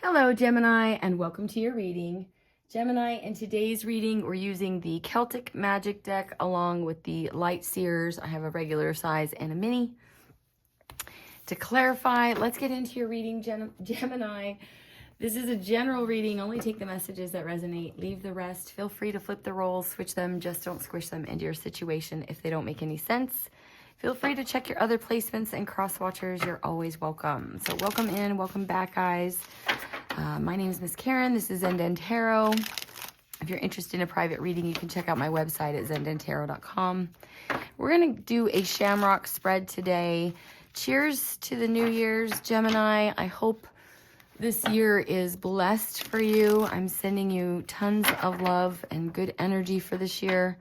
Hello, Gemini, and welcome to your reading. Gemini, in today's reading, we're using the Celtic Magic deck along with the Light Seers. I have a regular size and a mini. To clarify, let's get into your reading, Gemini. This is a general reading. Only take the messages that resonate. Leave the rest. Feel free to flip the roles, switch them. Just don't squish them into your situation if they don't make any sense. Feel free to check your other placements and cross watchers. You're always welcome. So welcome in, welcome back, guys. My name is Miss Karen. This is Zen Tarot. If you're interested in a private reading, you can check out my website at zendentarot.com. We're going to do a shamrock spread today. Cheers to the New Year's, Gemini. I hope this year is blessed for you. I'm sending you tons of love and good energy for this year.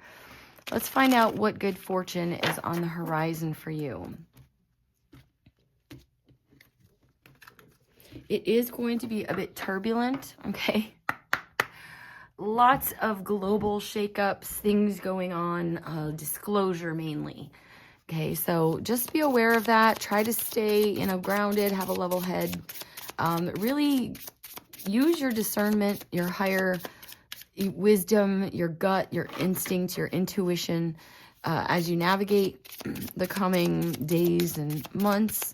Let's find out what good fortune is on the horizon for you. It is going to be a bit turbulent, okay? Lots of global shakeups, things going on, disclosure mainly. Okay, so just be aware of that. Try to stay, grounded, have a level head. Really use your discernment, your higher wisdom, your gut, your instinct, your intuition as you navigate the coming days and months.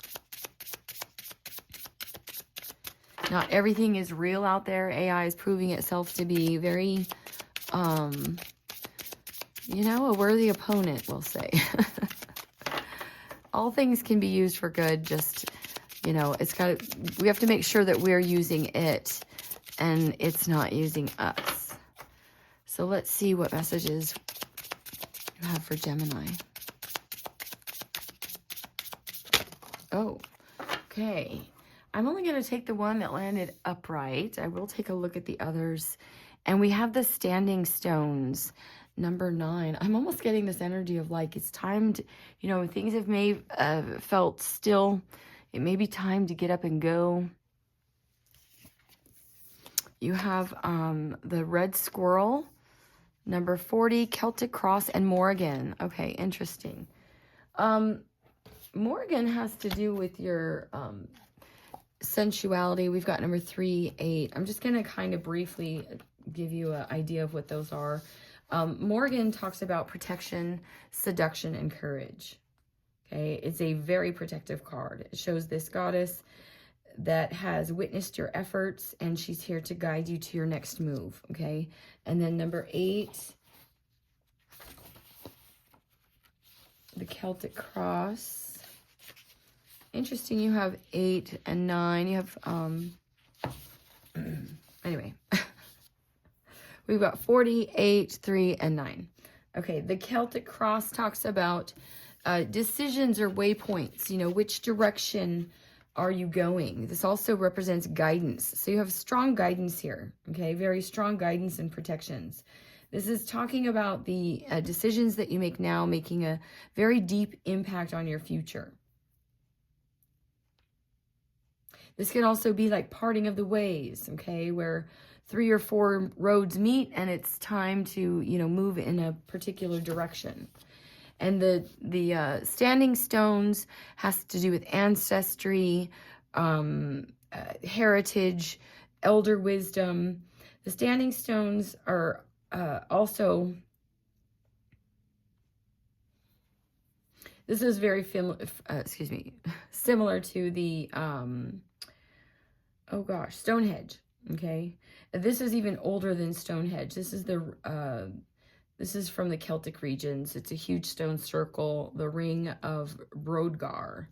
Not everything is real out there. AI is proving itself to be very, a worthy opponent, we'll say. All things can be used for good. Just, we have to make sure that we're using it and it's not using us. So let's see what messages you have for Gemini. Oh, okay. I'm only going to take the one that landed upright. I will take a look at the others. And we have the standing stones, number 9. I'm almost getting this energy of like it's time to, things have felt still. It may be time to get up and go. You have the red squirrel, number 40, Celtic cross, and Morgan. Okay, interesting. Morgan has to do with your sensuality. We've got number 3, 8. I'm just going to kind of briefly give you an idea of what those are. Morgan talks about protection, seduction, and courage. Okay, it's a very protective card. It shows this goddess that has witnessed your efforts and she's here to guide you to your next move. Okay, and then number 8, the Celtic cross. Interesting, you have 8 and 9. You have, anyway. We've got 48, 3, and 9. Okay, the Celtic cross talks about decisions or waypoints. Which direction are you going? This also represents guidance. So you have strong guidance here, okay? Very strong guidance and protections. This is talking about the decisions that you make now, making a very deep impact on your future. This could also be like parting of the ways, okay, where 3 or 4 roads meet and it's time to, move in a particular direction. And the standing stones has to do with ancestry, heritage, elder wisdom. The standing stones are also, this is very similar to the Stonehenge, okay? This is even older than Stonehenge. This is this is from the Celtic regions. It's a huge stone circle, the ring of Brodgar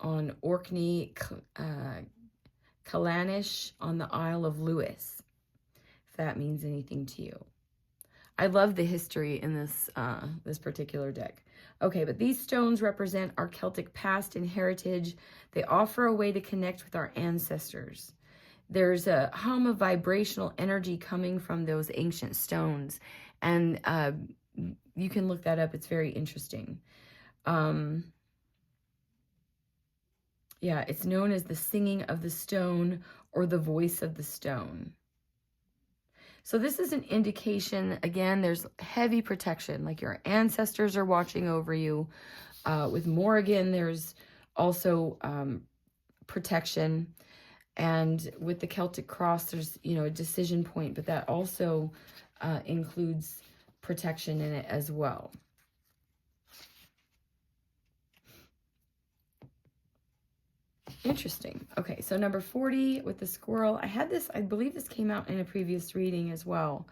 on Orkney, Callanish on the Isle of Lewis, if that means anything to you. I love the history in this this particular deck. Okay, but these stones represent our Celtic past and heritage. They offer a way to connect with our ancestors. There's a hum of vibrational energy coming from those ancient stones. And you can look that up. It's very interesting. Yeah, it's known as the singing of the stone or the voice of the stone. So this is an indication, again, there's heavy protection, like your ancestors are watching over you. With Morgan, there's also protection. And with the Celtic cross, there's, you know, a decision point, but that also includes protection in it as well. Interesting. Okay, so number 40 with the squirrel. I had this, I believe this came out in a previous reading as well.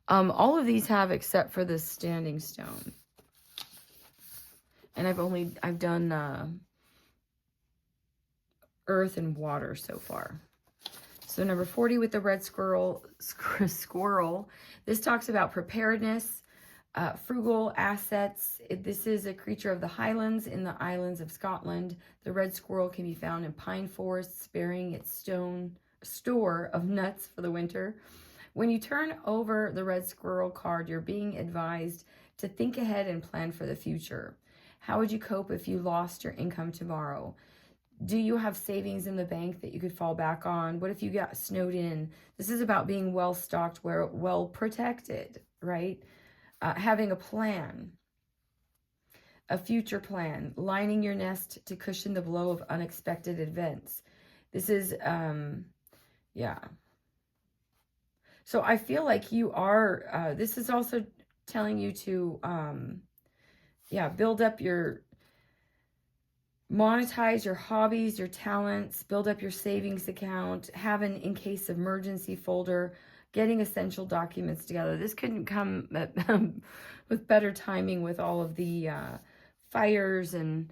All of these have except for the standing stone. And I've done earth and water so far. So number 40 with the red squirrel. This talks about preparedness, frugal assets. This is a creature of the highlands in the islands of Scotland. The red squirrel can be found in pine forests, bearing its store of nuts for the winter. When you turn over the red squirrel card, you're being advised to think ahead and plan for the future. How would you cope if you lost your income tomorrow? Do you have savings in the bank that you could fall back on? What if you got snowed in? This is about being well stocked, well protected, right? Having a plan, a future plan, lining your nest to cushion the blow of unexpected events. This is, yeah. So I feel like you are, this is also telling you to, build up monetize your hobbies, your talents, build up your savings account, have an in case of emergency folder, getting essential documents together. This couldn't come with better timing with all of the fires, and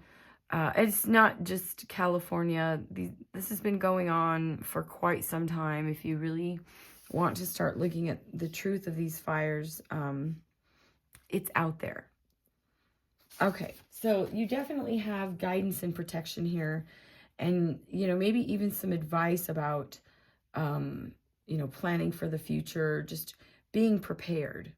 it's not just California. This has been going on for quite some time. If you really want to start looking at the truth of these fires, it's out there. Okay, so you definitely have guidance and protection here, and, you know, maybe even some advice about, you know, planning for the future, just being prepared.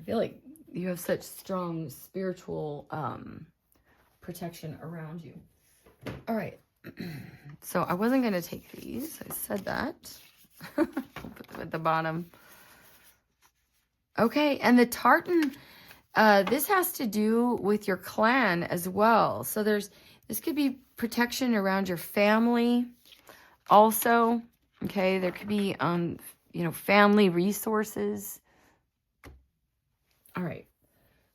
I feel like you have such strong spiritual protection around you. All right, so I wasn't going to take these. I said that. I'll put them at the bottom. Okay, and the tartan, this has to do with your clan as well. So this could be protection around your family also. Okay, there could be, you know, family resources. All right,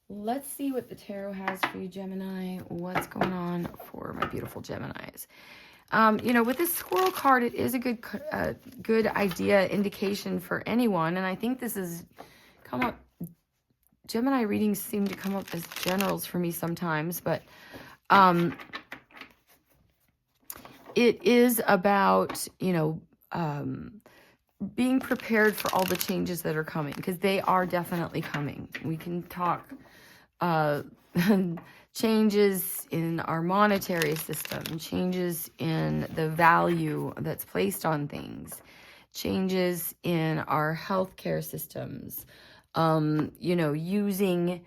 let's see what the tarot has for you, Gemini. What's going on for my beautiful Geminis? You know, with this squirrel card, it is a good idea, indication for anyone. And I think this is come up, Gemini readings seem to come up as generals for me sometimes, but it is about, you know, being prepared for all the changes that are coming, because they are definitely coming. We can talk changes in our monetary system, changes in the value that's placed on things, changes in our healthcare systems, you know, using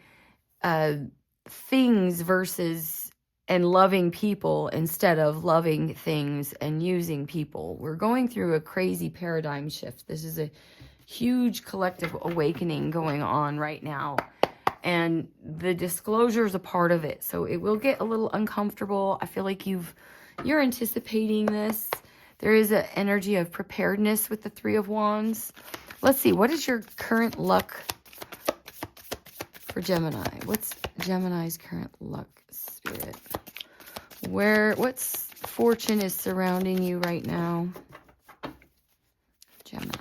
things versus and loving people instead of loving things and using people. We're going through a crazy paradigm shift. This is a huge collective awakening going on right now, and the disclosure is a part of it. So it will get a little uncomfortable. I feel like you're anticipating this. There is an energy of preparedness with the Three of Wands. Let's see, what is your current luck for Gemini? What's Gemini's current luck, Spirit? What's fortune is surrounding you right now, Gemini?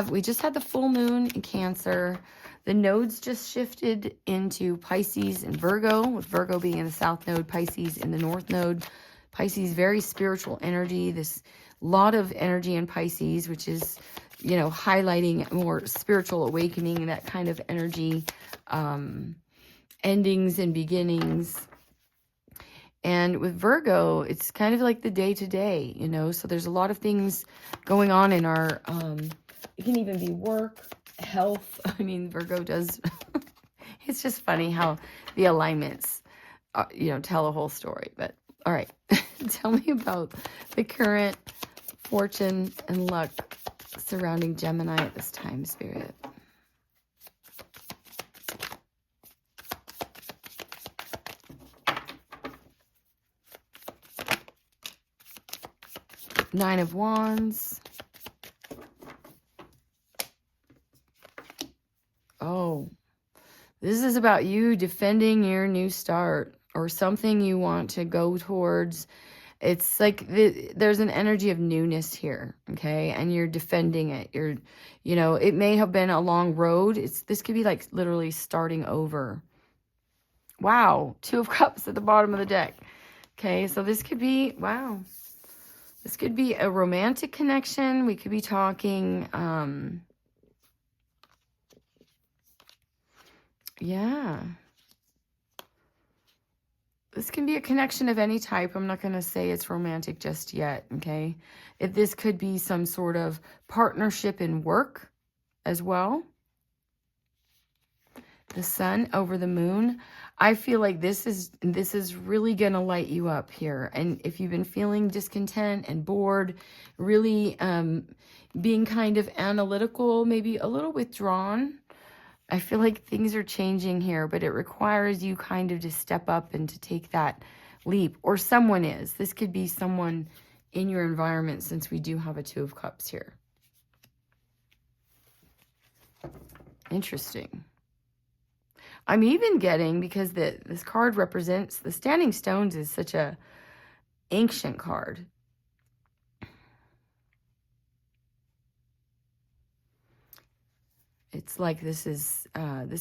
We just had the full moon in Cancer. The nodes just shifted into Pisces and Virgo, with Virgo being in the south node, Pisces in the north node. Pisces, very spiritual energy. This lot of energy in Pisces, which is, you know, highlighting more spiritual awakening, that kind of energy, endings and beginnings. And with Virgo, it's kind of like the day-to-day, you know, so there's a lot of things going on in our, it can even be work, health. I mean, Virgo does, it's just funny how the alignments, you know, tell a whole story. But all right, tell me about the current fortune and luck surrounding Gemini at this time, Spirit. Nine of Wands. Oh, this is about you defending your new start or something you want to go towards. It's like there's an energy of newness here, okay? And you're defending it. You know, it may have been a long road. This could be like literally starting over. Wow, Two of Cups at the bottom of the deck. Okay, so this could be, wow. This could be a romantic connection. We could be talking, yeah. This can be a connection of any type. I'm not going to say it's romantic just yet, okay? This could be some sort of partnership in work as well. The sun over the moon. I feel like this is really going to light you up here. And if you've been feeling discontent and bored, really being kind of analytical, maybe a little withdrawn, I feel like things are changing here, but it requires you kind of to step up and to take that leap. Or someone is. This could be someone in your environment, since we do have a Two of Cups here. Interesting. I'm even getting, because this card represents, the Standing Stones is such a ancient card. It's like this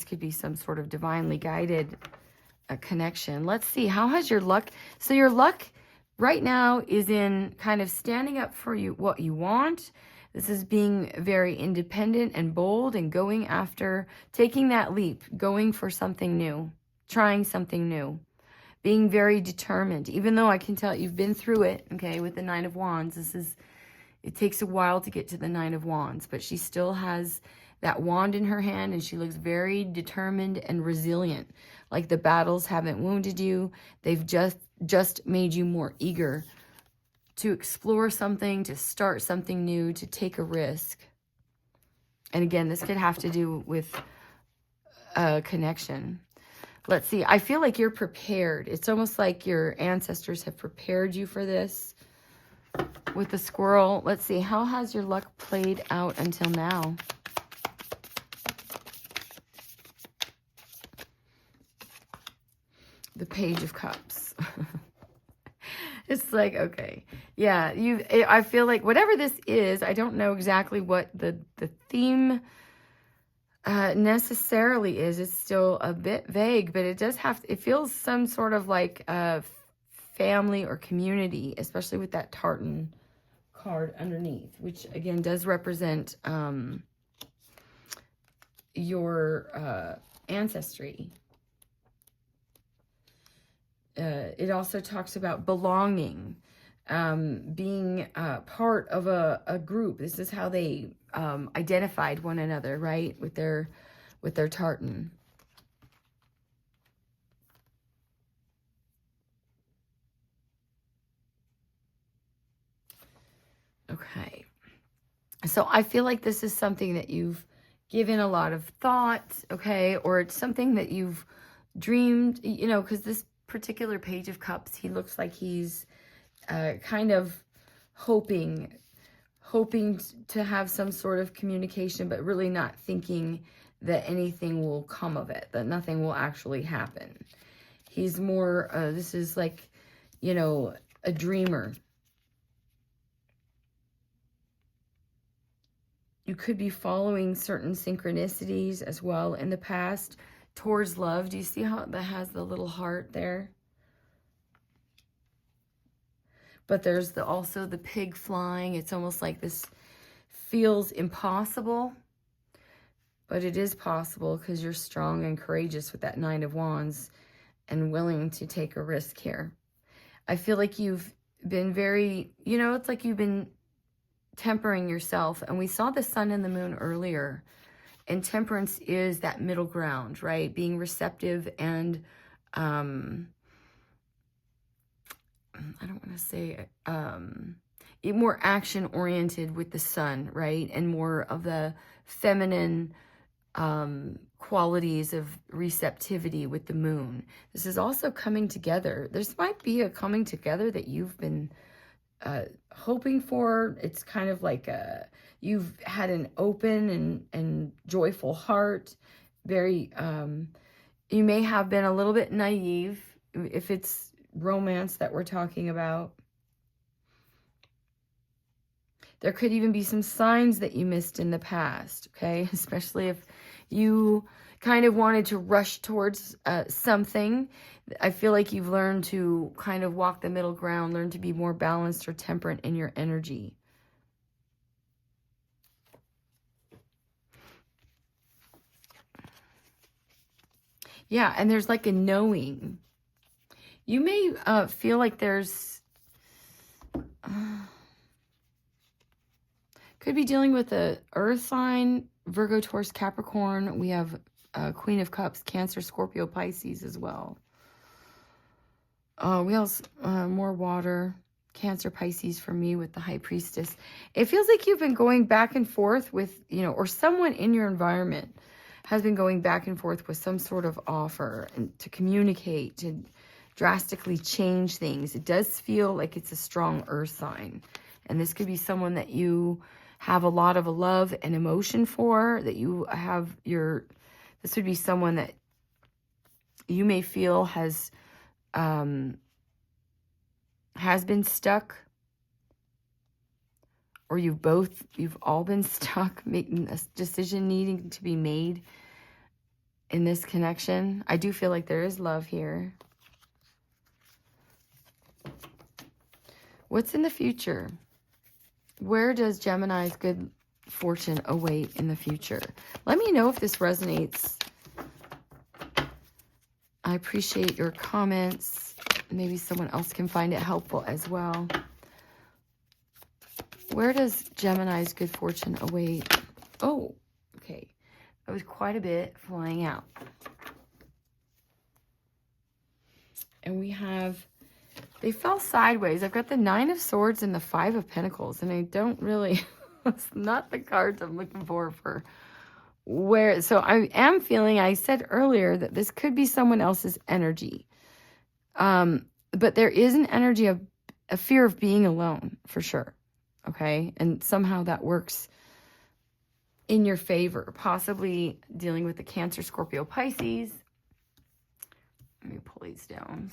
could be some sort of divinely guided connection. Let's see, how has your luck? So your luck right now is in kind of standing up for what you want. This is being very independent and bold and going after, taking that leap, going for something new, trying something new, being very determined. Even though I can tell you've been through it, okay, with the Nine of Wands. It takes a while to get to the Nine of Wands, but she still has that wand in her hand, and she looks very determined and resilient. Like the battles haven't wounded you. They've just made you more eager to explore something, to start something new, to take a risk. And again, this could have to do with a connection. Let's see. I feel like you're prepared. It's almost like your ancestors have prepared you for this. With the squirrel, let's see. How has your luck played out until now? The Page of Cups. It's like, okay. Yeah, I feel like whatever this is, I don't know exactly what the theme necessarily is. It's still a bit vague, but it does it feels some sort of like family or community, especially with that tartan card underneath, which again does represent your ancestry. It also talks about belonging, being part of a group. This is how they identified one another, right? With their tartan. Okay. So I feel like this is something that you've given a lot of thought, okay? Or it's something that you've dreamed, you know, because this particular Page of Cups, he looks like he's kind of hoping to have some sort of communication, but really not thinking that anything will come of it, that nothing will actually happen. He's more, this is like, you know, a dreamer. You could be following certain synchronicities as well in the past towards love. Do you see how that has the little heart there? But there's also the pig flying. It's almost like this feels impossible, but it is possible because you're strong and courageous with that Nine of Wands and willing to take a risk here. I feel like you've been very, you know, it's like you've been tempering yourself. And we saw the sun and the moon earlier. And temperance is that middle ground, right? Being receptive and, I don't want to say, more action-oriented with the sun, right? And more of the feminine qualities of receptivity with the moon. This is also coming together. This might be a coming together that you've been hoping for. It's kind of like you've had an open and joyful heart. Very, you may have been a little bit naive if it's romance that we're talking about. There could even be some signs that you missed in the past, okay? Especially if you kind of wanted to rush towards something. I feel like you've learned to kind of walk the middle ground, learn to be more balanced or temperate in your energy. Yeah, and there's like a knowing. You may feel like there's... could be dealing with a earth sign, Virgo, Taurus, Capricorn. We have Queen of Cups, Cancer, Scorpio, Pisces as well. We also more water, Cancer, Pisces for me with the High Priestess. It feels like you've been going back and forth with, you know, or someone in your environment has been going back and forth with some sort of offer and to communicate, to drastically change things. It does feel like it's a strong earth sign. And this could be someone that you have a lot of love and emotion for, that you have this would be someone that you may feel has been stuck, or you've all been stuck, making a decision needing to be made in this connection. I do feel like there is love here. What's in the future? Where does Gemini's good fortune await in the future? Let me know if this resonates. I appreciate your comments. Maybe someone else can find it helpful as well. Where does Gemini's good fortune await? Oh, okay. That was quite a bit flying out. And we have... they fell sideways. I've got the Nine of Swords and the Five of Pentacles, and I don't really... it's not the cards I'm looking for where... so I am feeling, I said earlier, that this could be someone else's energy. But there is an energy of a fear of being alone, for sure. Okay? And somehow that works in your favor. Possibly dealing with the Cancer, Scorpio, Pisces. Let me pull these down.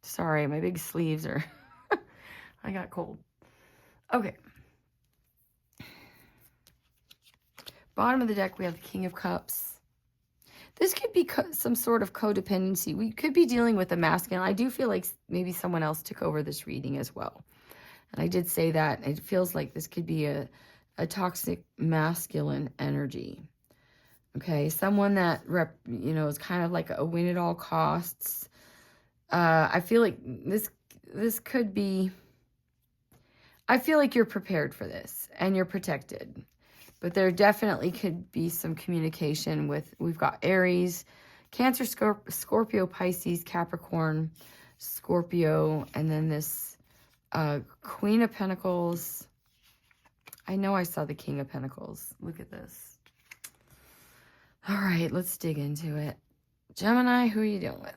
Sorry, my big sleeves are... I got cold. Okay. Bottom of the deck, we have the King of Cups. This could be some sort of codependency. We could be dealing with a masculine. I do feel like maybe someone else took over this reading as well. And I did say that. It feels like this could be a toxic masculine energy. Okay, someone that, is kind of like a win at all costs. I feel like this could be... I feel like you're prepared for this and you're protected. But there definitely could be some communication with... we've got Aries, Cancer, Scorpio, Pisces, Capricorn, Scorpio, and then this Queen of Pentacles. I know I saw the King of Pentacles. Look at this. All right, let's dig into it. Gemini, who are you dealing with?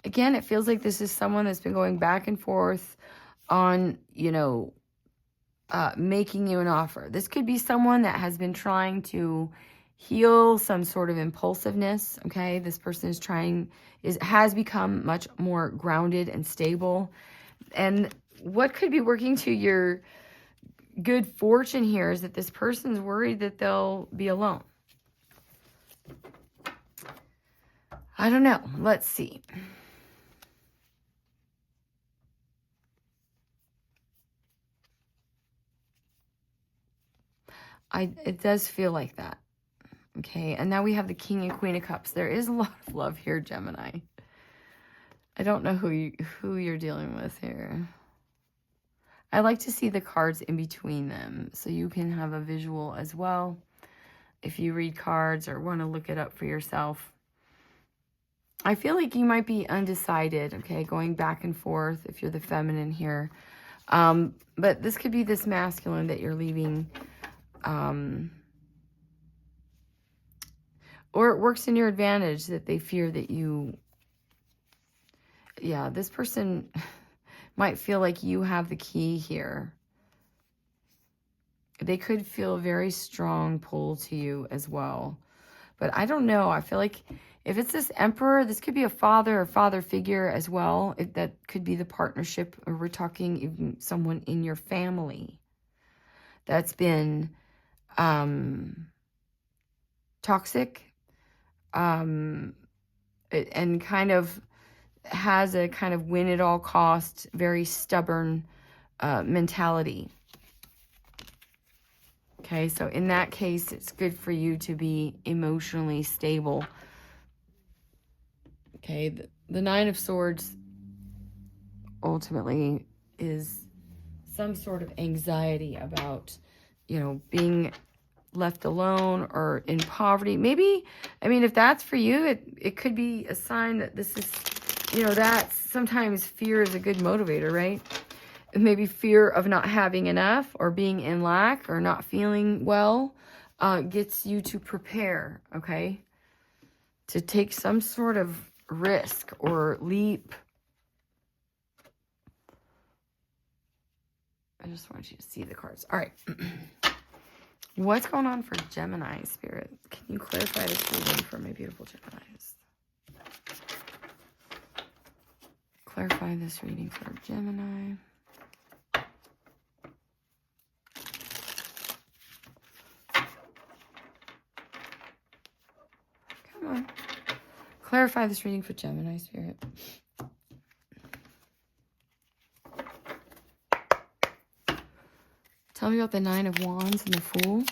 Again, it feels like this is someone that's been going back and forth on, making you an offer. This could be someone that has been trying to heal some sort of impulsiveness, okay? This person has become much more grounded and stable. And what could be working to your good fortune here is that this person's worried that they'll be alone. I don't know. Let's see. It does feel like that. Okay, and now we have the King and Queen of Cups. There is a lot of love here, Gemini. I don't know who you're dealing with here. I like to see the cards in between them so you can have a visual as well if you read cards or want to look it up for yourself. I feel like you might be undecided, okay, going back and forth if you're the feminine here. But this could be this masculine that you're leaving Or it works in your advantage that they fear that you, yeah, this person might feel like you have the key here. They could feel a very strong pull to you as well. But I don't know. I feel like if it's this emperor, this could be a father or father figure as well. That could be the partnership, or we're talking even someone in your family that's been toxic, and kind of has a kind of win at all cost, very stubborn mentality. Okay, so in that case, it's good for you to be emotionally stable. Okay, the Nine of Swords ultimately is some sort of anxiety about, you know, being left alone or in poverty. Maybe, I mean, if that's for you, it could be a sign that this is, you know, that sometimes fear is a good motivator, right? Maybe fear of not having enough or being in lack or not feeling well gets you to prepare, okay? To take some sort of risk or leap. I just want you to see the cards. All right. What's going on for Gemini, Spirit? Can you clarify this reading for my beautiful Geminis? Clarify this reading for Gemini. Come on. Clarify this reading for Gemini, Spirit. Tell me about the Nine of Wands and the Fool.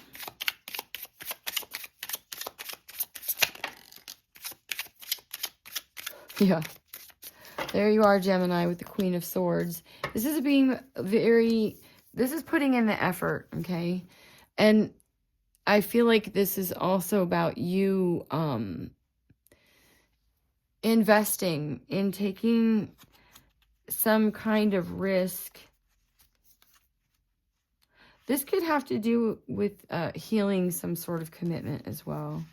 Yeah. There you are, Gemini, with the Queen of Swords. This is being this is putting in the effort, okay? And I feel like this is also about you investing in taking some kind of risk. This could have to do with healing some sort of commitment as well.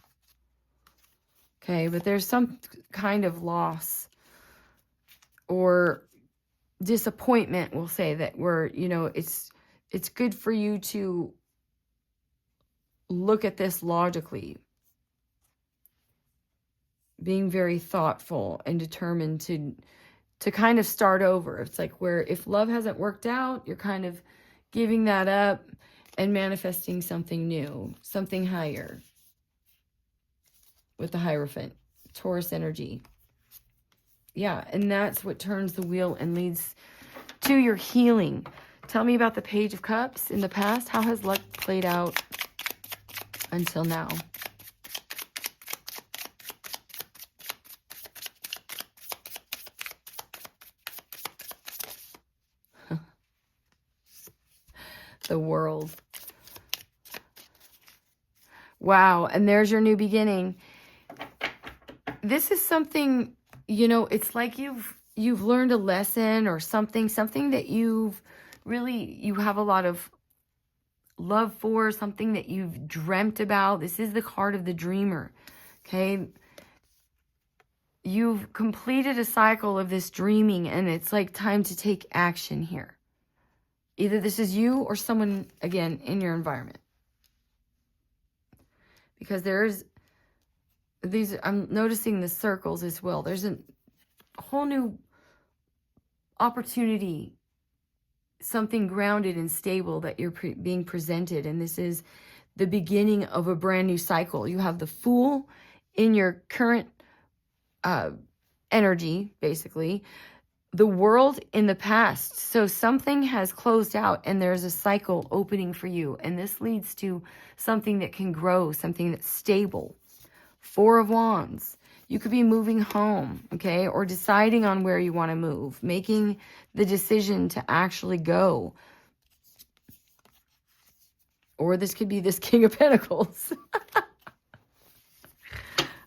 Okay, but there's some kind of loss or disappointment, we'll say, that where, you know, it's good for you to look at this logically, being very thoughtful and determined to kind of start over. It's like where if love hasn't worked out, you're kind of giving that up and manifesting something new, something higher with the Hierophant, Taurus energy. Yeah, and that's what turns the wheel and leads to your healing. Tell me about the Page of Cups in the past. How has luck played out until now? The World. Wow, and there's your new beginning. This is something, you know, it's like you've learned a lesson or something that you have a lot of love for, something that you've dreamt about. This is the card of the dreamer, okay? You've completed a cycle of this dreaming, and it's like time to take action here. Either this is you or someone, again, in your environment. Because I'm noticing the circles as well. There's a whole new opportunity, something grounded and stable that you're being presented. And this is the beginning of a brand new cycle. You have the Fool in your current energy, basically. The World in the past. So something has closed out and there's a cycle opening for you. And this leads to something that can grow, something that's stable. Four of Wands. You could be moving home, okay? Or deciding on where you want to move. Making the decision to actually go. Or this could be this King of Pentacles.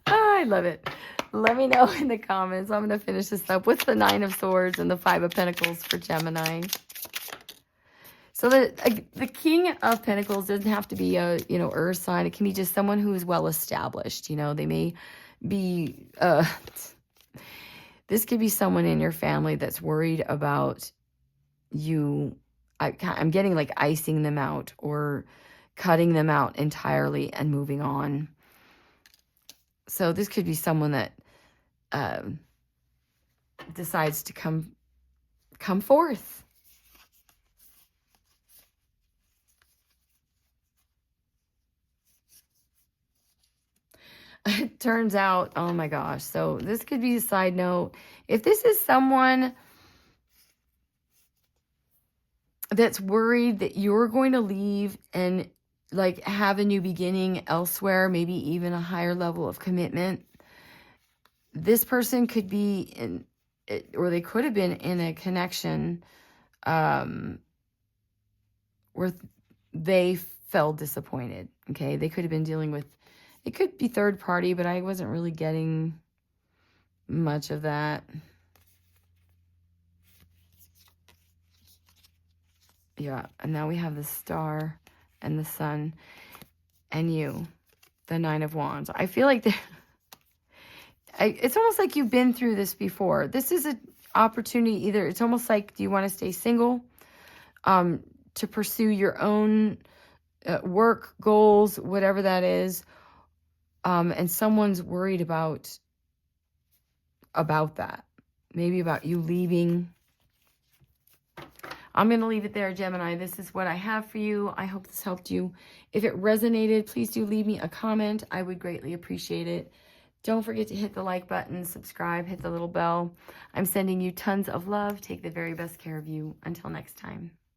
I love it. Let me know in the comments. I'm going to finish this up. What's the Nine of Swords and the Five of Pentacles for Gemini? So the King of Pentacles doesn't have to be a, you know, earth sign. It can be just someone who is well established. You know, they may be, this could be someone in your family that's worried about you. I'm getting like icing them out or cutting them out entirely and moving on. So this could be someone that decides to come forth. It turns out, oh my gosh, so this could be a side note. If this is someone that's worried that you're going to leave and like have a new beginning elsewhere, maybe even a higher level of commitment, this person could be in, or they could have been in a connection where they felt disappointed. Okay, they could have been dealing with, it could be third party, but I wasn't really getting much of that. Yeah, and now we have the Star and the Sun and you, the Nine of Wands. I feel like it's almost like you've been through this before. This is an opportunity either. It's almost like, do you want to stay single to pursue your own work goals, whatever that is, and someone's worried about that. Maybe about you leaving. I'm going to leave it there, Gemini. This is what I have for you. I hope this helped you. If it resonated, please do leave me a comment. I would greatly appreciate it. Don't forget to hit the like button, subscribe, hit the little bell. I'm sending you tons of love. Take the very best care of you. Until next time.